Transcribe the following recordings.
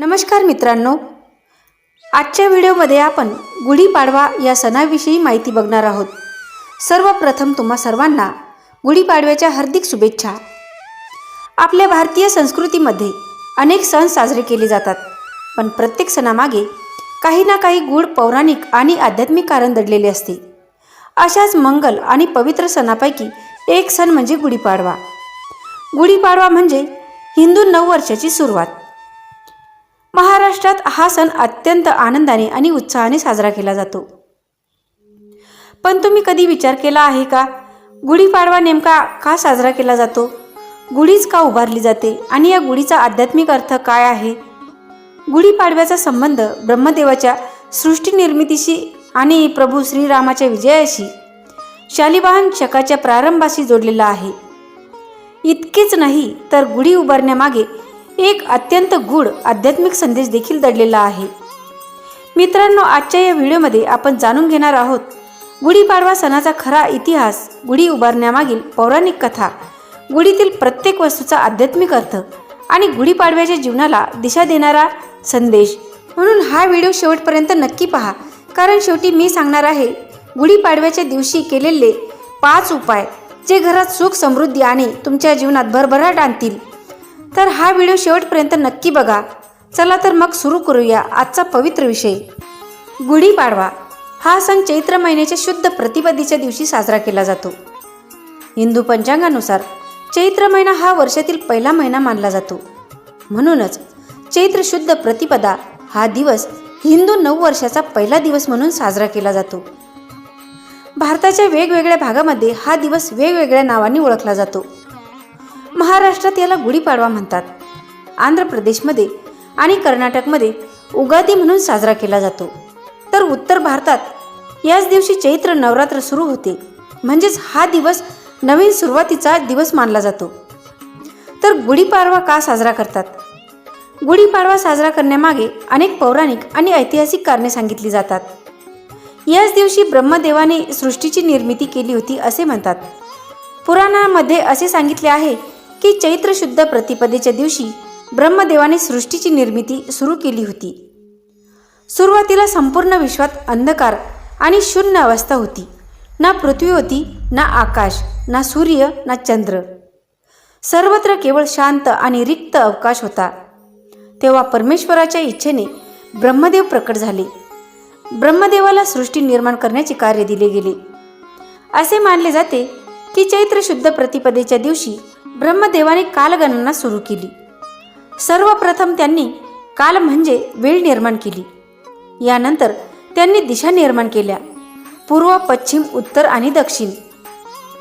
नमस्कार मित्रांनो, आजच्या व्हिडिओमध्ये आपण गुढीपाडवा या सणाविषयी माहिती बघणार आहोत। सर्वप्रथम तुम्हा सर्वांना गुढीपाडव्याच्या हार्दिक शुभेच्छा। आपल्या भारतीय संस्कृतीमध्ये अनेक सण साजरे केले जातात, पण प्रत्येक सणामागे काही ना काही गूढ पौराणिक आणि आध्यात्मिक कारण दडलेले असते। अशाच मंगल आणि पवित्र सणापैकी एक सण म्हणजे गुढीपाडवा। गुढीपाडवा म्हणजे हिंदू नववर्षाची सुरुवात। महाराष्ट्रात हा सण अत्यंत आनंदाने आणि उत्साहाने साजरा केला जातो। पण तुम्ही कधी विचार केला आहे का, गुढीपाडवा नेमका का साजरा केला जातो? गुढीच का उभारली जाते आणि या गुढीचा आध्यात्मिक अर्थ काय आहे? गुढीपाडव्याचा संबंध ब्रह्मदेवाच्या सृष्टी निर्मितीशी आणि प्रभू श्रीरामाच्या विजयाशी, शालिवाहन शकाच्या प्रारंभाशी जोडलेला आहे। इतकेच नाही तर गुढी उभारण्यामागे एक अत्यंत गूढ आध्यात्मिक संदेश देखील दडलेला आहे। मित्रांनो, आजच्या या व्हिडिओमध्ये आपण जाणून घेणार आहोत गुढीपाडवा सणाचा खरा इतिहास, गुढी उभारण्यामागील पौराणिक कथा, गुढीतील प्रत्येक वस्तूचा आध्यात्मिक अर्थ आणि गुढीपाडव्याच्या जीवनाला दिशा देणारा संदेश। म्हणून हा व्हिडिओ शेवटपर्यंत नक्की पहा, कारण शेवटी मी सांगणार आहे गुढीपाडव्याच्या दिवशी केलेले 5 उपाय जे घरात सुख समृद्धी आणि तुमच्या जीवनात भरभराट आणतील। तर हा व्हिडिओ शेवटपर्यंत नक्की बघा। चला तर मग सुरू करूया आजचा पवित्र विषय। गुढीपाडवा हा सण चैत्र महिन्याच्या शुद्ध प्रतिपदेच्या दिवशी साजरा केला जातो। हिंदू पंचांगानुसार चैत्र महिना हा वर्षातील पहिला महिना मानला जातो। म्हणूनच चैत्र शुद्ध प्रतिपदा हा दिवस हिंदू नववर्षाचा पहिला दिवस म्हणून साजरा केला जातो। भारताच्या वेगवेगळ्या भागामध्ये हा दिवस वेगवेगळ्या नावांनी ओळखला जातो। महाराष्ट्रात याला गुढीपाडवा म्हणतात, आंध्र प्रदेशमध्ये आणि कर्नाटकमध्ये उगादी म्हणून साजरा केला जातो, तर उत्तर भारतात याच दिवशी चैत्र नवरात्र सुरू होते, म्हणजेच हा दिवस नवीन सुरुवातीचा दिवस मानला जातो। तर गुढीपाडवा का साजरा करतात? गुढीपाडवा साजरा करण्यामागे अनेक पौराणिक आणि ऐतिहासिक कारणे सांगितली जातात। याच दिवशी ब्रह्मदेवाने सृष्टीची निर्मिती केली होती असे म्हणतात। पुराणामध्ये असे सांगितले आहे की चैत्र शुद्ध प्रतिपदेच्या दिवशी ब्रह्मदेवाने सृष्टीची निर्मिती सुरू केली होती। सुरुवातीला संपूर्ण विश्वात अंधकार आणि शून्य अवस्था होती। ना पृथ्वी होती, ना आकाश, ना सूर्य, ना चंद्र। सर्वत्र केवळ शांत आणि रिक्त अवकाश होता। तेव्हा परमेश्वराच्या इच्छेने ब्रह्मदेव प्रकट झाले। ब्रह्मदेवाला सृष्टी निर्माण करण्याचे कार्य दिले गेले। असे मानले जाते की चैत्र शुद्ध प्रतिपदेच्या दिवशी ब्रह्मदेवाने कालगणना सुरू केली। सर्वप्रथम त्यांनी काल म्हणजे वेळ निर्माण केली। यानंतर त्यांनी दिशा निर्माण केल्या, पूर्व, पश्चिम, उत्तर आणि दक्षिण।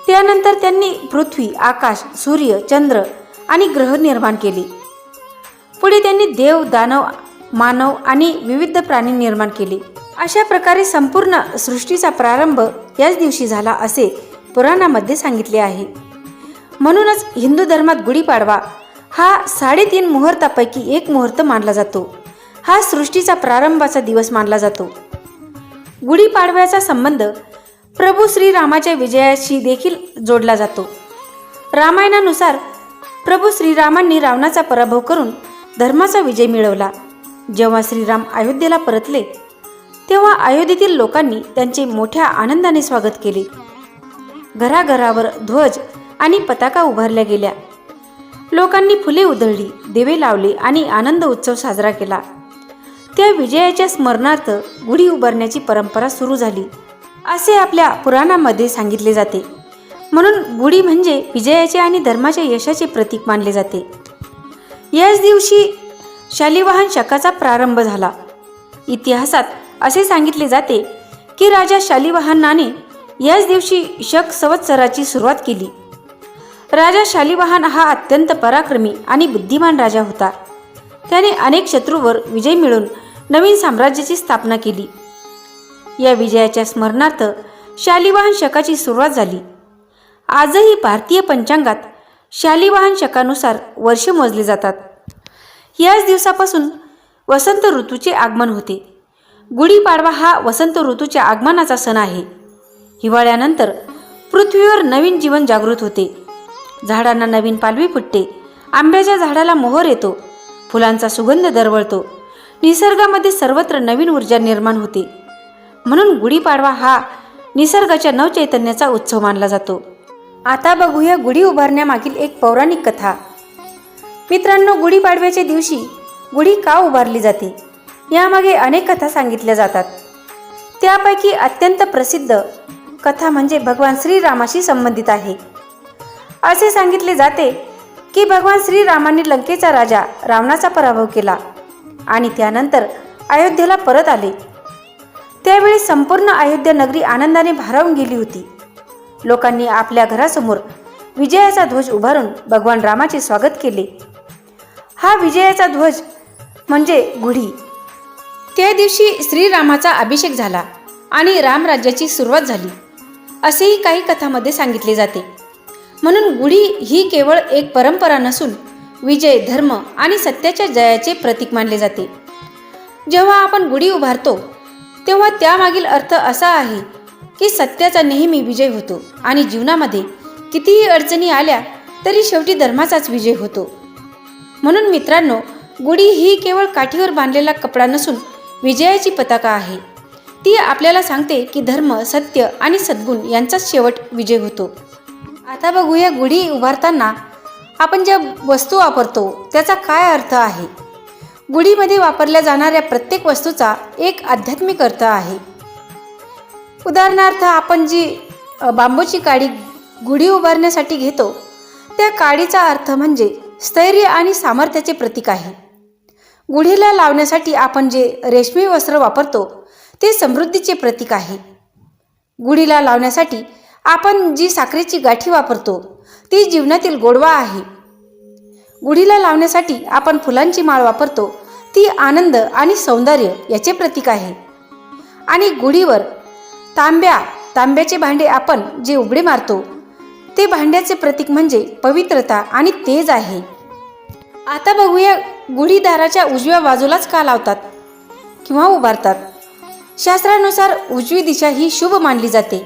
त्यानंतर त्यांनी पृथ्वी, आकाश, सूर्य, चंद्र आणि ग्रह निर्माण केले। पुढे त्यांनी देव, दानव, मानव आणि विविध प्राणी निर्माण केले। अशा प्रकारे संपूर्ण सृष्टीचा प्रारंभ याच दिवशी झाला असे पुराणामध्ये सांगितले आहे। म्हणूनच हिंदू धर्मात गुढीपाडवा हा 3.5 मुहूर्तापैकी एक मुहूर्त मानला जातो। हा सृष्टीचा प्रारंभाचा दिवस मानला जातो। गुढीपाडव्याचा संबंध प्रभू श्रीरामाच्या विजयाशी देखील जोडला जातो। रामायणानुसार प्रभू श्रीरामांनी रावणाचा पराभव करून धर्माचा विजय मिळवला। जेव्हा श्रीराम अयोध्येला परतले तेव्हा अयोध्येतील लोकांनी त्यांचे मोठ्या आनंदाने स्वागत केले। घराघरावर ध्वज आणि पताका उभारल्या गेल्या। लोकांनी फुले उधळली, दिवे लावले आणि आनंद उत्सव साजरा केला। त्या विजयाच्या स्मरणार्थ गुढी उभारण्याची परंपरा सुरू झाली असे आपल्या पुराणामध्ये सांगितले जाते। म्हणून गुढी म्हणजे विजयाचे आणि धर्माच्या यशाचे प्रतीक मानले जाते। याच दिवशी शालिवाहन शकाचा प्रारंभ झाला। इतिहासात असे सांगितले जाते की राजा शालिवाहनाने याच दिवशी शक संवत्सराची सुरुवात केली। राजा शालिवाहन हा अत्यंत पराक्रमी आणि बुद्धिमान राजा होता। त्याने अनेक शत्रूवर विजय मिळवून नवीन साम्राज्याची स्थापना केली। या विजयाच्या स्मरणार्थ शालिवाहन शकाची सुरुवात झाली। आजही भारतीय पंचांगात शालिवाहन शकानुसार वर्ष मोजले जातात। याच दिवसापासून वसंत ऋतूचे आगमन होते। गुढीपाडवा हा वसंत ऋतूच्या आगमनाचा सण आहे। हिवाळ्यानंतर पृथ्वीवर नवीन जीवन जागृत होते। झाडांना नवीन पालवी फुटते, आंब्याच्या झाडाला मोहर येतो, फुलांचा सुगंध दरवळतो, निसर्गामध्ये सर्वत्र नवीन ऊर्जा निर्माण होते. म्हणून गुढीपाडवा हा निसर्गाच्या नवचैतन्याचा उत्सव मानला जातो. आता बघूया गुढी उभारण्यामागील एक पौराणिक कथा. मित्रांनो, गुढीपाडव्याच्या दिवशी गुढी का उभारली जाते यामागे अनेक कथा सांगितल्या जातात. त्यापैकी अत्यंत प्रसिद्ध कथा म्हणजे भगवान श्रीरामाशी संबंधित आहे. असे सांगितले जाते की भगवान श्रीरामांनी लंकेचा राजा रावणाचा पराभव केला आणि त्यानंतर अयोध्येला परत आले. त्यावेळी संपूर्ण अयोध्या नगरी आनंदाने भारावून गेली होती. लोकांनी आपल्या घरासमोर विजयाचा ध्वज उभारून भगवान रामाचे स्वागत केले. हा विजयाचा ध्वज म्हणजे गुढी. त्या दिवशी श्रीरामाचा अभिषेक झाला आणि रामराज्याची सुरुवात झाली असेही काही कथांमध्ये सांगितले जाते. म्हणून गुढी ही केवळ एक परंपरा नसून विजय, धर्म आणि सत्याच्या जयाचे प्रतीक मानले जाते. जेव्हा आपण गुढी उभारतो तेव्हा त्यामागील अर्थ असा आहे की सत्याचा नेहमी विजय होतो आणि जीवनामध्ये कितीही अडचणी आल्या तरी शेवटी धर्माचाच विजय होतो. म्हणून मित्रांनो, गुढी ही केवळ काठीवर बांधलेला कपडा नसून विजयाची पताका आहे. ती आपल्याला सांगते की धर्म, सत्य आणि सद्गुण यांचाच शेवट विजय होतो. आता बघूया गुढी उभारताना आपण ज्या वस्तू वापरतो त्याचा काय अर्थ आहे. गुढीमध्ये वापरल्या जाणाऱ्या प्रत्येक वस्तूचा एक आध्यात्मिक अर्थ आहे. उदाहरणार्थ, आपण जी बांबूची काडी गुढी उभारण्यासाठी घेतो त्या काडीचा अर्थ म्हणजे स्थैर्य आणि सामर्थ्याचे प्रतीक आहे. गुढीला लावण्यासाठी आपण जे रेशमी वस्त्र वापरतो ते समृद्धीचे प्रतीक आहे. गुढीला लावण्यासाठी आपण जी साखरेची गाठी वापरतो ती जीवनातील गोडवा आहे. गुढीला लावण्यासाठी आपण फुलांची माळ वापरतो ती आनंद आणि सौंदर्य याचे प्रतीक आहे. आणि गुढीवर तांब्याचे भांडे आपण जे उघडे मारतो ते भांड्याचे प्रतीक म्हणजे पवित्रता आणि तेज आहे. आता बघूया गुढी दाराच्या उजव्या बाजूलाच का लावतात किंवा उभारतात. शास्त्रानुसार उजवी दिशा ही शुभ मानली जाते.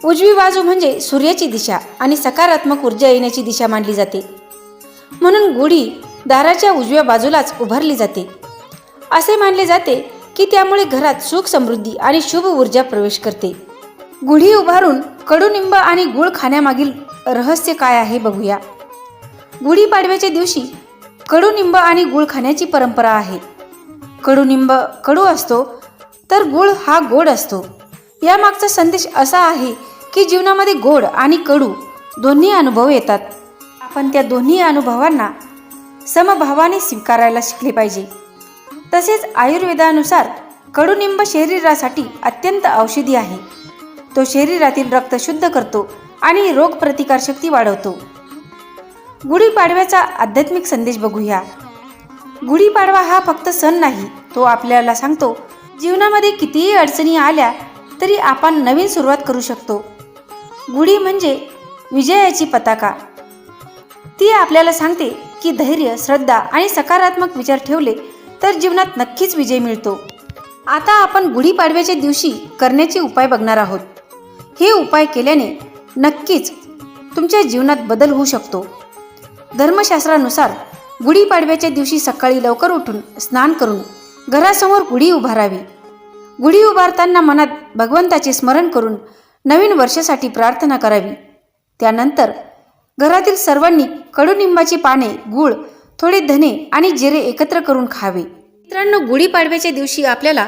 उजवी बाजू म्हणजे सूर्याची दिशा आणि सकारात्मक ऊर्जा येण्याची दिशा मानली जाते. म्हणून गुढी दाराच्या उजव्या बाजूलाच उभारली जाते. असे मानले जाते की त्यामुळे घरात सुख, समृद्धी आणि शुभ ऊर्जा प्रवेश करते. गुढी उभारून कडुनिंब आणि गुळ खाण्यामागील रहस्य काय आहे बघूया. गुढीपाडव्याच्या दिवशी कडुनिंब आणि गुळ खाण्याची परंपरा आहे. कडुनिंब कडू असतो तर गुळ हा गोड असतो. यामागचा संदेश असा आहे की जीवनामध्ये गोड आणि कडू दोन्ही अनुभव येतात. आपण त्या दोन्ही अनुभवांना समभावाने स्वीकारायला शिकले पाहिजे. तसेच आयुर्वेदानुसार कडुनिंब शरीरासाठी अत्यंत औषधी आहे. तो शरीरातील रक्त शुद्ध करतो आणि रोगप्रतिकारशक्ती वाढवतो. गुढीपाडव्याचा आध्यात्मिक संदेश बघूया. गुढीपाडवा हा फक्त सण नाही, तो आपल्याला सांगतो जीवनामध्ये कितीही अडचणी आल्या तरी आपण नवीन सुरुवात करू शकतो. गुढी म्हणजे विजयाची पताका. ती आपल्याला सांगते की धैर्य, श्रद्धा आणि सकारात्मक विचार ठेवले तर जीवनात नक्कीच विजय मिळतो. आता आपण गुढीपाडव्याच्या दिवशी करण्याचे उपाय बघणार आहोत. हे उपाय केल्याने नक्कीच तुमच्या जीवनात बदल होऊ शकतो. धर्मशास्त्रानुसार गुढीपाडव्याच्या दिवशी सकाळी लवकर उठून स्नान करून घरासमोर गुढी उभारावी. गुढी उभारताना मनात भगवंताचे स्मरण करून नवीन वर्षासाठी प्रार्थना करावी. त्यानंतर घरातील सर्वांनी कडुनिंबाची पाने, गूळ, थोडे धने आणि जिरे एकत्र करून खावे. मित्रांनो, गुढीपाडव्याच्या दिवशी आपल्याला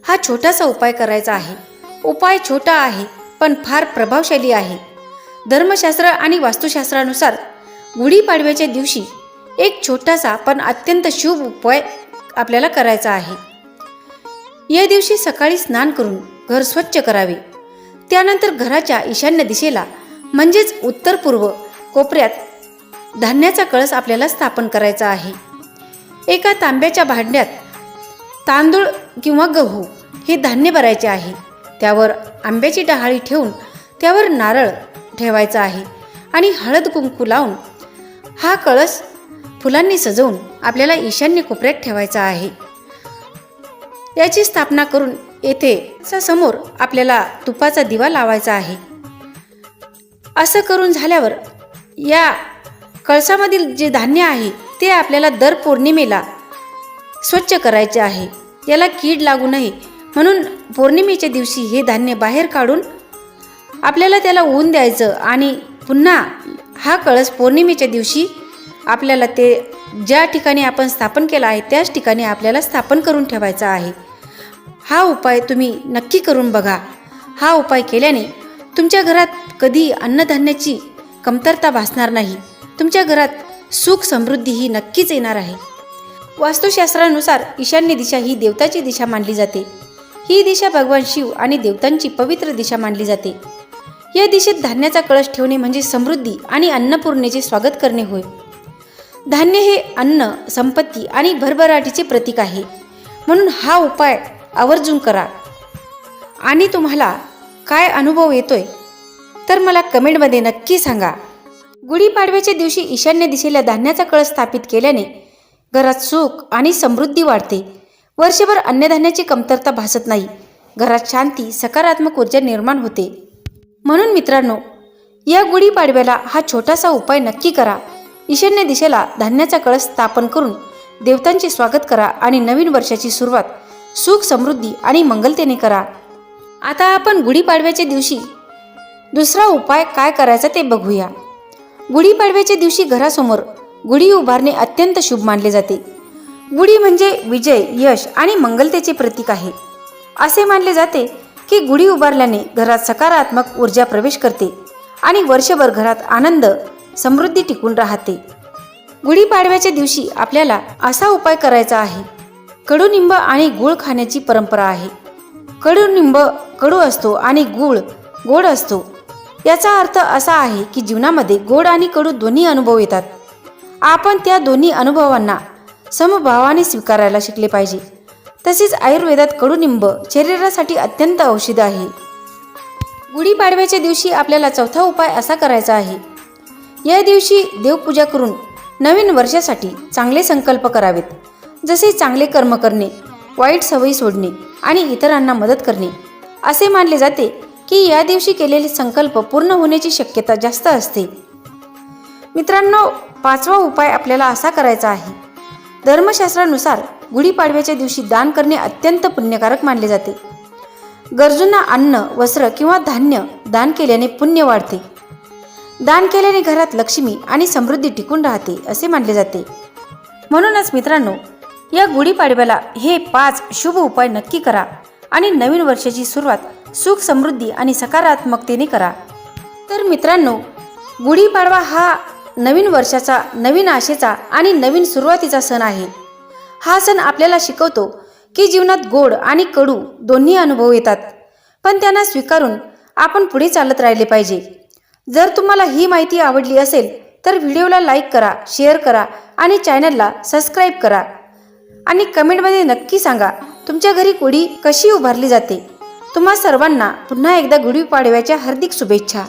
हा छोटासा उपाय करायचा आहे. उपाय छोटा आहे पण फार प्रभावशाली आहे. धर्मशास्त्र आणि वास्तुशास्त्रानुसार गुढीपाडव्याच्या दिवशी एक छोटासा पण अत्यंत शुभ उपाय आपल्याला करायचा आहे. या दिवशी सकाळी स्नान करून घर स्वच्छ करावे. त्यानंतर घराच्या ईशान्य दिशेला म्हणजेच उत्तर पूर्व कोपऱ्यात धान्याचा कळस आपल्याला स्थापन करायचा आहे. एका तांब्याच्या भांड्यात तांदूळ किंवा गहू हे धान्य भरायचे आहे. त्यावर आंब्याची डहाळी ठेवून त्यावर नारळ ठेवायचा आहे आणि हळद कुंकू लावून हा कळस फुलांनी सजवून आपल्याला ईशान्य कोपऱ्यात ठेवायचा आहे. याची स्थापना करून येथे समोर आपल्याला तुपाचा दिवा लावायचा आहे. असं करून झाल्यावर या कळसामधील जे धान्य आहे ते आपल्याला दर पौर्णिमेला स्वच्छ करायचे आहे. याला कीड लागू नये म्हणून पौर्णिमेच्या दिवशी हे धान्य बाहेर काढून आपल्याला त्याला ऊन द्यायचं आणि पुन्हा हा कळस पौर्णिमेच्या दिवशी आपल्याला ते ज्या ठिकाणी आपण स्थापन केला आहे त्याच ठिकाणी आपल्याला स्थापन करून ठेवायचा आहे. हा उपाय तुम्ही नक्की करून बघा. हा उपाय केल्याने तुमच्या घरात कधी अन्नधान्याची कमतरता भासणार नाही. तुमच्या घरात सुख समृद्धी ही नक्कीच येणार आहे. वास्तुशास्त्रानुसार ईशान्य दिशा ही देवताची दिशा मानली जाते. ही दिशा भगवान शिव आणि देवतांची पवित्र दिशा मानली जाते. या दिशेत धान्याचा कळश ठेवणे म्हणजे समृद्धी आणि अन्नपूर्णेचे स्वागत करणे होय. धान्य हे अन्न, संपत्ती आणि भरभराटीचे प्रतीक आहे. म्हणून हा उपाय आवर्जून करा. आणि तुम्हाला काय अनुभव येतोय तर मला कमेंटमध्ये नक्की सांगा. गुढीपाडव्याच्या दिवशी ईशान्य दिशेला धान्याचा कळस स्थापित केल्याने घरात सुख आणि समृद्धी वाढते. वर्षभर अन्नधान्याची कमतरता भासत नाही. घरात शांती, सकारात्मक ऊर्जा निर्माण होते. म्हणून मित्रांनो, या गुढीपाडव्याला हा छोटासा उपाय नक्की करा. ईशान्य दिशेला धान्याचा कळस स्थापन करून देवतांचे स्वागत करा आणि नवीन वर्षाची सुरुवात सुख, समृद्धी आणि मंगलतेने करा. आता आपण गुढीपाडव्याच्या दिवशी दुसरा उपाय काय करायचा ते बघूया. गुढीपाडव्याच्या दिवशी घरासमोर गुढी उभारणे अत्यंत शुभ मानले जाते. गुढी म्हणजे विजय, यश आणि मंगलतेचे प्रतीक आहे. असे मानले जाते की गुढी उभारल्याने घरात सकारात्मक ऊर्जा प्रवेश करते आणि वर्षभर घरात आनंद, समृद्धी टिकून राहते. गुढीपाडव्याच्या दिवशी आपल्याला असा उपाय करायचा आहे. कडुनिंब आणि गूळ खाण्याची परंपरा आहे. कडुनिंब कडू असतो आणि गूळ गोड असतो. याचा अर्थ असा आहे की जीवनामध्ये गोड आणि कडू दोन्ही अनुभव येतात. आपण त्या दोन्ही अनुभवांना समभावाने स्वीकारायला शिकले पाहिजे. तसेच आयुर्वेदात कडुनिंब शरीरासाठी अत्यंत औषध आहे. गुढीपाडव्याच्या दिवशी आपल्याला चौथा उपाय असा करायचा आहे. या दिवशी देवपूजा करून नवीन वर्षासाठी चांगले संकल्प करावेत. जसे चांगले कर्म करणे, वाईट सवयी सोडणे आणि इतरांना मदत करणे. असे मानले जाते की या दिवशी केलेले संकल्प पूर्ण होण्याची शक्यता जास्त असते. मित्रांनो, पाचवा उपाय आपल्याला असा करायचा आहे. धर्मशास्त्रानुसार गुढीपाडव्याच्या दिवशी दान करणे अत्यंत पुण्यकारक मानले जाते. गरजूंना अन्न, वस्त्र किंवा धान्य दान केल्याने पुण्य वाढते. दान केल्याने घरात लक्ष्मी आणि समृद्धी टिकून राहते असे मानले जाते. म्हणूनच मित्रांनो, या गुढीपाडव्याला हे 5 शुभ उपाय नक्की करा आणि नवीन वर्षाची सुरुवात सुख, समृद्धी आणि सकारात्मकतेने करा. तर मित्रांनो, गुढीपाडवा हा नवीन वर्षाचा, नवीन आशेचा आणि नवीन सुरुवातीचा सण आहे. हा सण आपल्याला शिकवतो की जीवनात गोड आणि कडू दोन्ही अनुभव येतात, पण त्यांना स्वीकारून आपण पुढे चालत राहिले पाहिजे. जर तुम्हाला ही माहिती आवडली असेल तर व्हिडिओला लाईक करा, शेअर करा आणि चॅनलला सबस्क्राईब करा. आणि कमेंटमध्ये नक्की सांगा तुमच्या घरी गुढी कशी उभारली जाते. तुम्हा सर्वांना पुन्हा एकदा गुढीपाडव्याच्या हार्दिक शुभेच्छा.